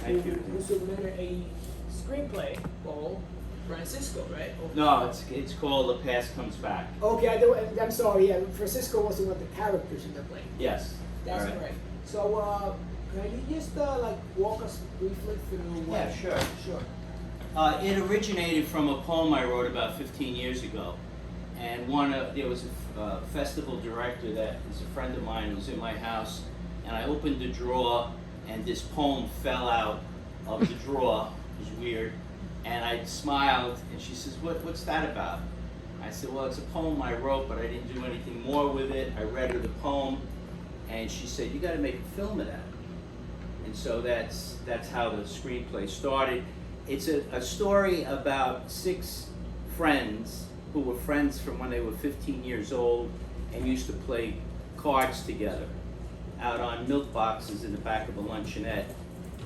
You submitted a screenplay for Fran Sisco, right? No, it's called The Past Comes Back. Okay, I'm sorry. Yeah, Fran Sisco was one of the characters in the play. Yes. That's All right. correct. So, can you just like walk us briefly through? Yeah, sure. Sure. It originated from a poem I wrote about 15 years ago, and there was a festival director that is a friend of mine who was in my house, and I opened the drawer, and this poem fell out of the drawer. It was weird, and I smiled, and she says, "What's that about?" I said, "Well, it's a poem I wrote, but I didn't do anything more with it." I read her the poem, and she said, "You got to make a film of that." And so that's how the screenplay started. It's a story about 6 friends who were friends from when they were 15 years old and used to play cards together out on milk boxes in the back of a luncheonette.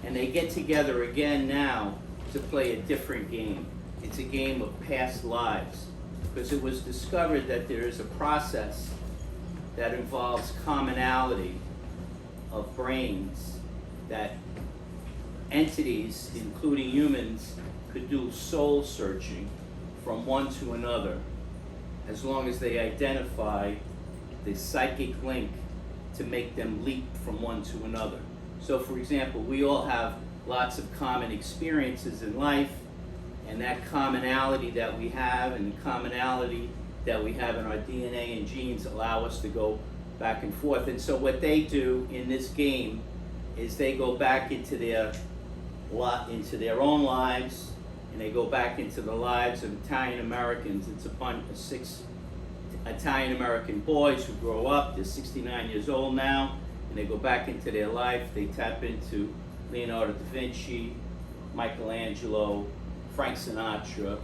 And they get together again now to play a different game. It's a game of past lives, because it was discovered that there is a process that involves commonality of brains, that entities, including humans, could do soul searching from one to another as long as they identify the psychic link to make them leap from one to another. So for example, we all have lots of common experiences in life, and that commonality that we have and the commonality that we have in our DNA and genes allow us to go back and forth. And so what they do in this game is they go back into their own lives, and they go back into the lives of Italian Americans. It's a bunch of 6 Italian American boys who grow up. They're 69 years old now, and they go back into their life. They tap into Leonardo da Vinci, Michelangelo, Frank Sinatra,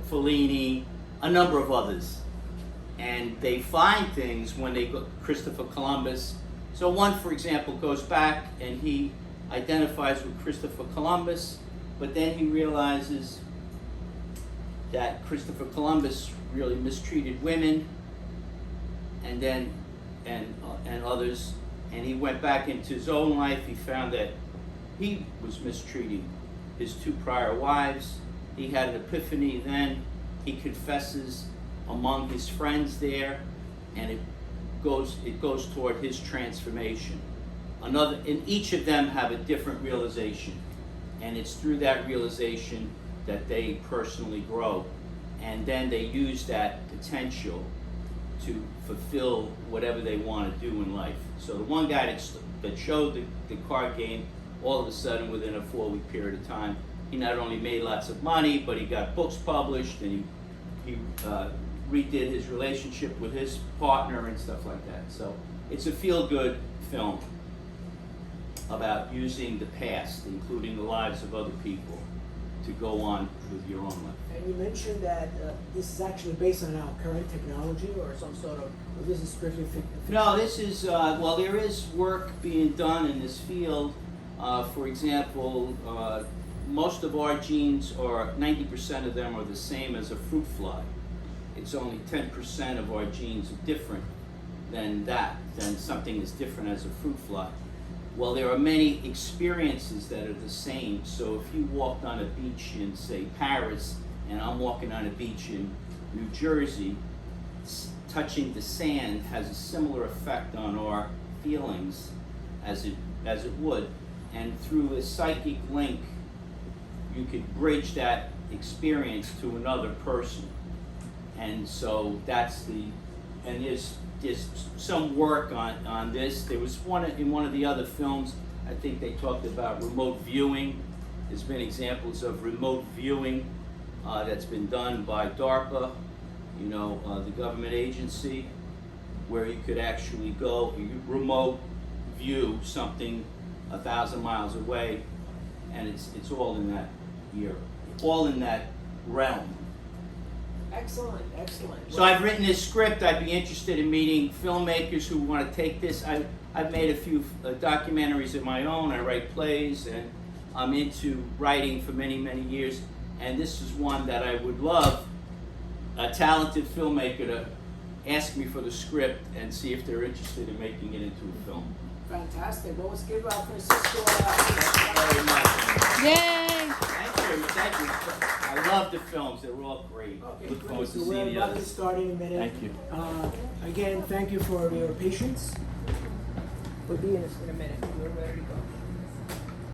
Fellini, a number of others. And they find things when they go, Christopher Columbus. So one, for example, goes back and he identifies with Christopher Columbus, but then he realizes that Christopher Columbus really mistreated women and others, and he went back into his own life. He found that he was mistreating his 2 prior wives. He had an epiphany then. He confesses among his friends there, and it goes toward his transformation. And each of them have a different realization, and it's through that realization that they personally grow, and then they use that potential to fulfill whatever they want to do in life. So the one guy that showed the card game, all of a sudden within a 4-week period of time, he not only made lots of money, but he got books published, and he redid his relationship with his partner and stuff like that. So it's a feel-good film about using the past, including the lives of other people, to go on with your own life. And you mentioned that this is actually based on our current technology, or some sort of, or this is strictly fiction? No, this is, well, there is work being done in this field. For example, most of our genes, or 90% of them, are the same as a fruit fly. It's only 10% of our genes are different than something is different as a fruit fly. Well, there are many experiences that are the same. So if you walked on a beach in, say, Paris, and I'm walking on a beach in New Jersey, touching the sand has a similar effect on our feelings as it would. And through a psychic link, you could bridge that experience to another person. And so and there's some work on this. There was in one of the other films, I think they talked about remote viewing. There's been examples of remote viewing that's been done by DARPA, the government agency, where you could actually go, you remote view something 1,000 miles away, and it's all in that realm. Excellent, excellent. So I've written this script. I'd be interested in meeting filmmakers who want to take this. I've made a few documentaries of my own. I write plays, and I'm into writing for many, many years. And this is one that I would love a talented filmmaker to ask me for the script and see if they're interested in making it into a film. Fantastic. Well, let's give Fran Sisco Very much. Yay! Thank you. I love the films. They were all great. Okay, Look great. forward So to we're seeing the about to others. start in a minute. Thank you. Again, thank you for your patience. We'll be in a minute. We're ready to go.